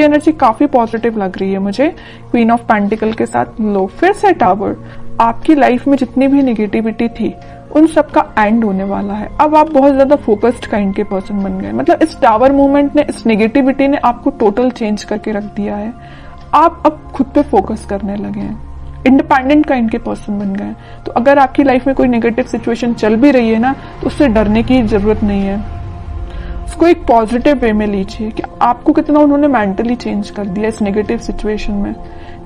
आपकी एनर्जी काफी पॉजिटिव लग रही है मुझे, क्वीन ऑफ पेंटिकल के साथ लो, फिर से टावर। आपकी लाइफ में जितनी भी नेगेटिविटी थी उन सब का एंड होने वाला है। अब आप बहुत ज्यादा फोकस्ड काइंड के पर्सन बन गए। मतलब इस टावर मूवमेंट ने, इस नेगेटिविटी ने आपको टोटल चेंज करके रख दिया है। आप अब खुद पे फोकस करने लगे हैं, इंडिपेंडेंट काइंड के पर्सन बन गए। तो अगर आपकी लाइफ में कोई नेगेटिव सिचुएशन चल भी रही है ना, तो उससे डरने की जरूरत नहीं है। उसको एक पॉजिटिव वे में लीजिए कि आपको कितना उन्होंने मेंटली चेंज कर दिया इस नेगेटिव सिचुएशन में।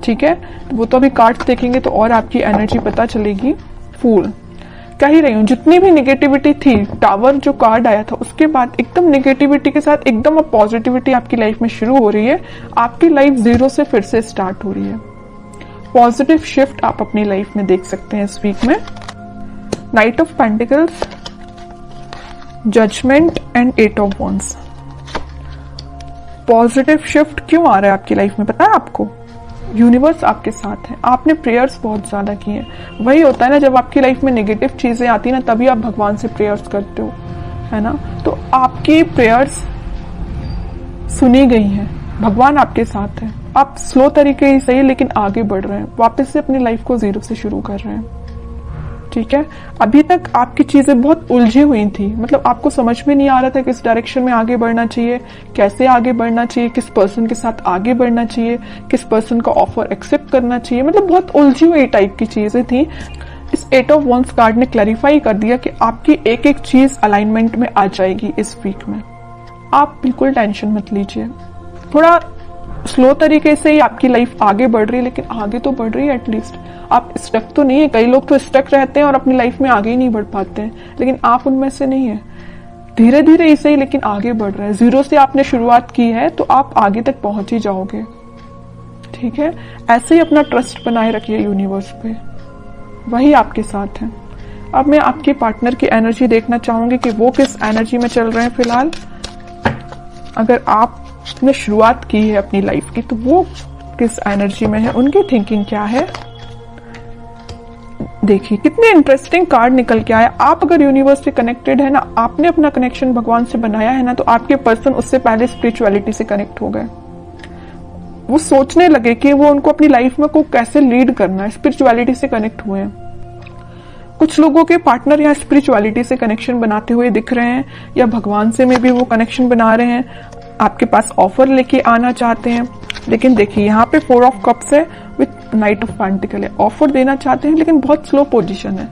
ठीक है, तो वो तो अभी कार्ड्स देखेंगे तो और आपकी एनर्जी पता चलेगी। फूल कह ही रही हूँ, जितनी भी नेगेटिविटी थी, टावर जो कार्ड आया था उसके बाद एकदम नेगेटिविटी के साथ एकदम अब पॉजिटिविटी आपकी लाइफ में शुरू हो रही है। आपकी लाइफ जीरो से फिर से स्टार्ट हो रही है। पॉजिटिव शिफ्ट आप अपनी लाइफ में देख सकते हैं इस वीक में। Knight of pentacles, judgment and eight of wands. Positive shift क्यों आ रहा है आपकी लाइफ में पता है आपको? यूनिवर्स आपके साथ है। आपने प्रेयर्स बहुत ज्यादा किए हैं। वही होता है ना, जब आपकी लाइफ में नेगेटिव चीजें आती है ना, तभी आप भगवान से प्रेयर्स करते हो, है ना। तो आपकी प्रेयर्स सुनी गई हैं, भगवान आपके साथ है। आप स्लो तरीके ही सही लेकिन आगे बढ़ रहे हैं, वापस से अपनी लाइफ को जीरो से शुरू कर रहे हैं। ठीक है, अभी तक आपकी चीजें बहुत उलझी हुई थी। मतलब आपको समझ में नहीं आ रहा था किस डायरेक्शन में आगे बढ़ना चाहिए, कैसे आगे बढ़ना चाहिए, किस पर्सन के साथ आगे बढ़ना चाहिए, किस पर्सन का ऑफर एक्सेप्ट करना चाहिए। मतलब बहुत उलझी हुई टाइप की चीजें थी। इस एट ऑफ वॉन्ड्स कार्ड ने क्लैरिफाई कर दिया कि आपकी एक एक चीज अलाइनमेंट में आ जाएगी इस वीक में। आप बिल्कुल टेंशन मत लीजिए। थोड़ा स्लो तरीके से ही आपकी लाइफ आगे बढ़ रही है, लेकिन आगे तो बढ़ रही है एटलीस्ट। आप स्टक तो नहीं है। कई लोग तो स्टक रहते हैं और अपनी लाइफ में आगे ही नहीं बढ़ पाते हैं, लेकिन आप उनमें से नहीं है। धीरे धीरे इसे ही लेकिन आगे बढ़ रहे हैं। जीरो से आपने शुरुआत की है तो आप आगे तक पहुंच ही जाओगे। ठीक है, ऐसे ही अपना ट्रस्ट बनाए रखिए यूनिवर्स पे, वही आपके साथ है। अब मैं आपके पार्टनर की एनर्जी देखना चाहूंगी कि वो किस एनर्जी में चल रहे हैं फिलहाल। अगर आपने शुरुआत की है अपनी लाइफ की तो वो किस एनर्जी में है, उनकी थिंकिंग क्या है। देखिए कितने इंटरेस्टिंग कार्ड निकल के आया। आप अगर यूनिवर्स से कनेक्टेड है ना, आपने अपना कनेक्शन भगवान से बनाया है ना, तो आपके पर्सन उससे पहले स्पिरिचुअलिटी से कनेक्ट हो गए। वो सोचने लगे कि वो उनको अपनी लाइफ में को कैसे लीड करना है, स्पिरिचुअलिटी से कनेक्ट हुए हैं। कुछ लोगों के पार्टनर यहाँ स्पिरिचुअलिटी से कनेक्शन बनाते हुए दिख रहे हैं, या भगवान से में भी वो कनेक्शन बना रहे हैं, आपके पास ऑफर लेके आना चाहते हैं। लेकिन देखिए यहाँ पे 4 ऑफ कप्स है विथ नाइट ऑफ पेंटिकल है। ऑफर देना चाहते हैं लेकिन बहुत स्लो पोजीशन है।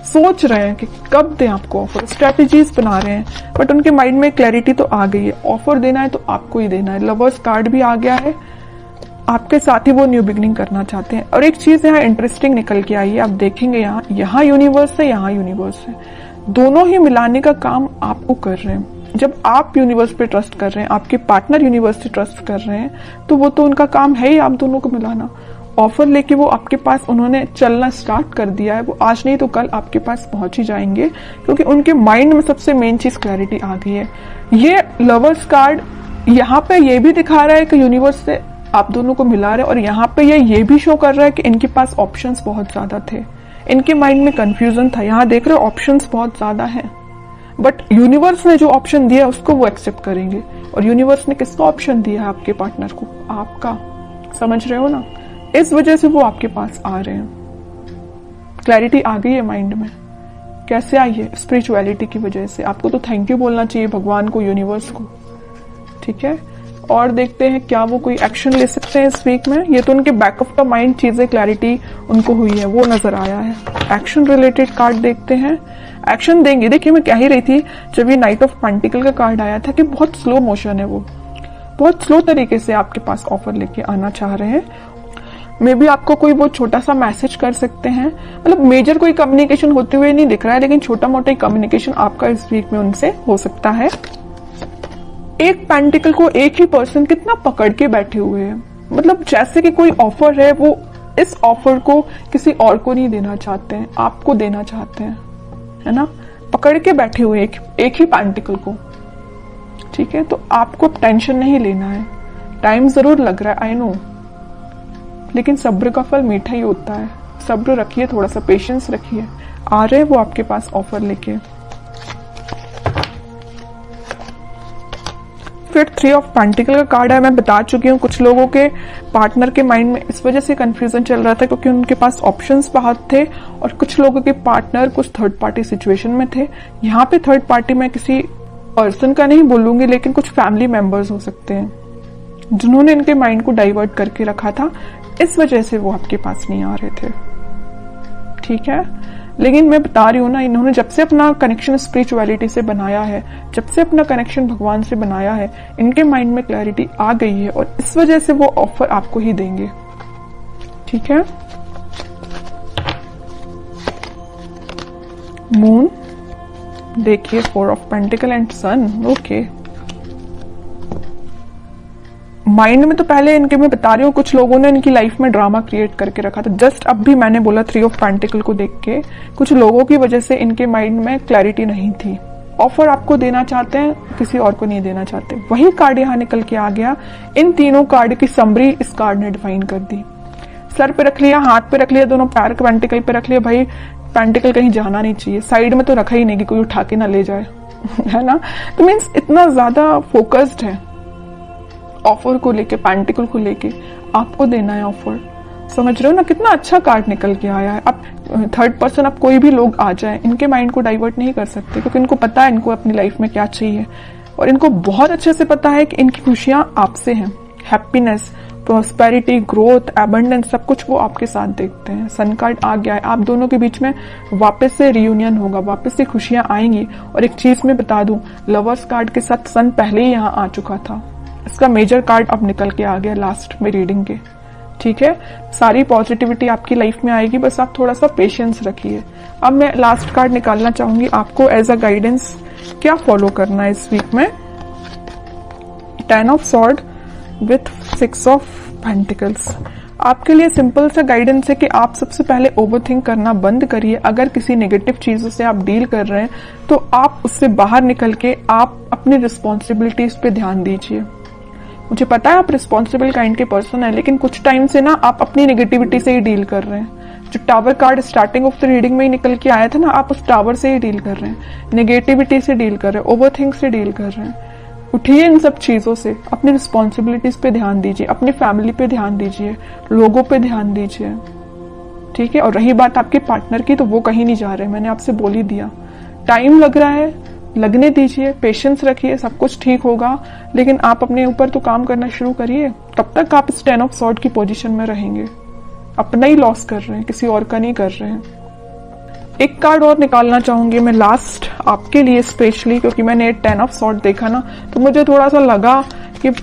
सोच रहे हैं कि कब दें आपको ऑफर, स्ट्रेटेजीज बना रहे हैं, बट उनके माइंड में क्लैरिटी तो आ गई है। ऑफर देना है तो आपको ही देना है। लवर्स कार्ड भी आ गया है, आपके साथ ही वो न्यू बिगनिंग करना चाहते हैं। और एक चीज यहाँ इंटरेस्टिंग निकल के आई है, आप देखेंगे यहाँ यूनिवर्स है, यहाँ यूनिवर्स है, दोनों ही मिलाने का काम आपको कर रहे हैं। जब आप यूनिवर्स पे ट्रस्ट कर रहे हैं, आपके पार्टनर यूनिवर्स से ट्रस्ट कर रहे हैं, तो वो तो उनका काम है ही आप दोनों को मिलाना। ऑफर लेके वो आपके पास उन्होंने चलना स्टार्ट कर दिया है। वो आज नहीं तो कल आपके पास पहुंच ही जाएंगे, क्योंकि उनके माइंड में सबसे मेन चीज क्लैरिटी आ गई है। ये लवर्स कार्ड यहाँ पे ये भी दिखा रहा है कि यूनिवर्स से आप दोनों को मिला रहे हैं, और यहाँ पे ये भी शो कर रहा है कि इनके पास ऑप्शंस बहुत ज्यादा थे, इनके माइंड में कंफ्यूजन था। यहाँ देख रहे हो ऑप्शंस बहुत ज्यादा हैं, बट यूनिवर्स ने जो ऑप्शन दिया उसको वो एक्सेप्ट करेंगे। और यूनिवर्स ने किसका ऑप्शन दिया है आपके पार्टनर को? आपका। समझ रहे हो ना? इस वजह से वो आपके पास आ रहे हैं। क्लैरिटी आ गई है माइंड में। कैसे आई है? स्पिरिचुअलिटी की वजह से। आपको तो थैंक यू बोलना चाहिए भगवान को, यूनिवर्स को। ठीक है, और देखते हैं क्या वो कोई एक्शन ले सकते हैं इस वीक में। ये तो उनके बैक ऑफ द माइंड चीजें क्लैरिटी उनको हुई है, वो नजर आया है। एक्शन रिलेटेड कार्ड देखते हैं, एक्शन देंगे। देखिए मैं कह ही रही थी जब ये नाइट ऑफ पेंटिकल का कार्ड आया था कि बहुत स्लो मोशन है, वो बहुत स्लो तरीके से आपके पास ऑफर लेके आना चाह रहे हैं। मे बी आपको कोई बहुत छोटा सा मैसेज कर सकते हैं। मतलब मेजर कोई कम्युनिकेशन होते हुए नहीं दिख रहा है, लेकिन छोटा मोटा कम्युनिकेशन आपका इस वीक में उनसे हो सकता है। एक पेंटिकल को एक ही पर्सन कितना पकड़ के बैठे हुए हैं। मतलब जैसे कि कोई ऑफर है, वो इस ऑफर को किसी और को नहीं देना चाहते हैं, आपको देना चाहते हैं, है ना। पकड़ के बैठे हुए एक ही पेंटिकल को। ठीक है, तो आपको टेंशन नहीं लेना है। टाइम जरूर लग रहा है, आई नो, लेकिन सब्र का फल मीठा ही होता है। सब्र रखिए, थोड़ा सा पेशेंस रखिए। आ रहे हैं वो आपके पास ऑफर लेके। फिर 3 ऑफ पेंटिकल का कार्ड है। मैं बता चुकी हूँ कुछ लोगों के पार्टनर के माइंड में इस वजह से कंफ्यूजन चल रहा था क्योंकि उनके पास ऑप्शंस बहुत थे, और कुछ लोगों के पार्टनर कुछ थर्ड पार्टी सिचुएशन में थे। यहाँ पे थर्ड पार्टी मैं किसी पर्सन का नहीं बोलूंगी, लेकिन कुछ फैमिली मेंबर्स हो सकते हैं जिन्होंने इनके माइंड को डाइवर्ट करके रखा था, इस वजह से वो आपके पास नहीं आ रहे थे। ठीक है, लेकिन मैं बता रही हूँ ना, इन्होंने जब से अपना कनेक्शन स्पिरिचुअलिटी से बनाया है, जब से अपना कनेक्शन भगवान से बनाया है, इनके माइंड में क्लैरिटी आ गई है और इस वजह से वो ऑफर आपको ही देंगे। ठीक है, मून देखिए, 4 of pentacle and sun. Okay, mind में तो पहले इनके मैं बता रही हूँ कुछ लोगों ने इनकी लाइफ में ड्रामा क्रिएट करके रखा था। जस्ट अब भी मैंने बोला 3 ऑफ पेंटिकल को देख के कुछ लोगों की वजह से इनके माइंड में क्लैरिटी नहीं थी। ऑफर आपको देना चाहते हैं, किसी और को नहीं देना चाहते। वही कार्ड यहाँ निकल के आ गया। इन तीनों कार्ड की समरी इस कार्ड ने डिफाइन कर दी। सर पे रख लिया, हाथ पे रख लिया, दोनों पैर पेंटिकल पे रख लिया। भाई पेंटिकल कहीं जाना नहीं चाहिए, साइड में तो रखा ही नहीं कि कोई उठा के ना ले जाए है ना। तो मीन्स इतना ज्यादा फोकस्ड है ऑफर को लेके, पेंटिकल को लेके आपको देना है ऑफर। समझ रहे हो ना, कितना अच्छा कार्ड निकल के आया है। अब थर्ड पर्सन, अब कोई भी लोग आ जाए, इनके माइंड को डाइवर्ट नहीं कर सकते क्योंकि इनको पता है इनको अपनी लाइफ में क्या चाहिए, और इनको बहुत अच्छे से पता है कि इनकी खुशियां आपसे हैं। हैप्पीनेस, प्रॉस्पेरिटी, ग्रोथ, एबंडेंस, सब कुछ वो आपके साथ देखते हैं। सन कार्ड आ गया है, आप दोनों के बीच में वापस से रियूनियन होगा, वापस से खुशियां आएंगी। और एक चीज मैं बता दूं, लवर्स कार्ड के साथ सन पहले ही यहाँ आ चुका था। इसका मेजर कार्ड अब निकल के आ गया लास्ट में रीडिंग के। ठीक है, सारी पॉजिटिविटी आपकी लाइफ में आएगी, बस आप थोड़ा सा पेशेंस रखिए। अब मैं लास्ट कार्ड निकालना चाहूंगी, आपको एज अ गाइडेंस क्या फॉलो करना है इस वीक में। 10 of sword with 6 of pentacles. आपके लिए सिंपल सा गाइडेंस है कि आप सबसे पहले ओवरथिंक करना बंद करिए। अगर किसी नेगेटिव चीजों से आप डील कर रहे हैं तो आप उससे बाहर निकल के आप अपनी रिस्पॉन्सिबिलिटीज पे ध्यान दीजिए। मुझे पता है आप रिस्पॉन्सिबल काइंड के पर्सन है, लेकिन कुछ टाइम से ना आप अपनी नेगेटिविटी से ही डील कर रहे हैं। जो tower card starting of the reading में ही निकल के आया था ना, आप उस टावर से ही डील कर रहे हैं, नेगेटिविटी से डील कर रहे हैं, ओवरथिंक से डील कर रहे हैं। उठिए इन सब चीजों से, अपनी रिस्पॉन्सिबिलिटीज पे ध्यान दीजिए, अपनी फैमिली पे ध्यान दीजिए, लोगों पे ध्यान दीजिए। ठीक है, और रही बात आपके पार्टनर की, तो वो कहीं नहीं जा रहे, मैंने आपसे बोल ही दिया। टाइम लग रहा है, लगने दीजिए, पेशेंस रखिए, सब कुछ ठीक होगा। लेकिन आप अपने ऊपर तो काम करना शुरू करिए, तब तक आप इस 10 ऑफ सॉर्ड की पोजीशन में रहेंगे। अपना ही लॉस कर रहे हैं, किसी और का नहीं कर रहे हैं। एक कार्ड और निकालना चाहूंगी मैं लास्ट आपके लिए स्पेशली, क्योंकि मैंने 10 ऑफ सॉर्ड देखा ना, तो मुझे थोड़ा सा लगा कि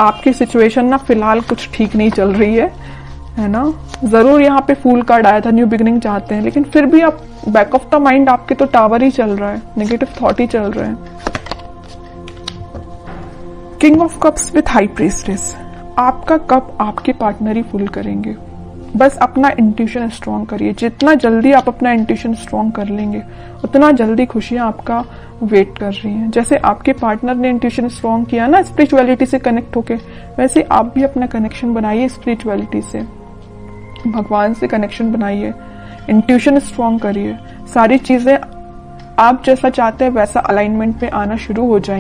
आपकी सिचुएशन ना फिलहाल कुछ ठीक नहीं चल रही है ना। जरूर यहाँ पे फूल कार्ड आया था, न्यू बिगिनिंग चाहते हैं, लेकिन फिर भी आप बैक ऑफ द माइंड आपके तो टावर ही चल रहा है, नेगेटिव थॉट ही चल रहे हैं। King of cups with high priestess. आपका कप आपके पार्टनर ही फुल करेंगे। बस अपना इंट्यूशन स्ट्रॉन्ग करिए। जितना जल्दी आप अपना इंट्यूशन स्ट्रॉन्ग कर लेंगे, उतना जल्दी खुशियां आपका वेट कर रही हैं। जैसे आपके पार्टनर ने इंट्यूशन स्ट्रॉन्ग किया ना स्पिरिचुअलिटी से कनेक्ट होके, वैसे आप भी अपना कनेक्शन बनाइए स्पिरिचुअलिटी से, भगवान से कनेक्शन बनाइए, इंट्यूशन स्ट्रॉन्ग करिए। सारी चीजें आप जैसा चाहते हैं वैसा अलाइनमेंट में आना शुरू हो जाएंगी।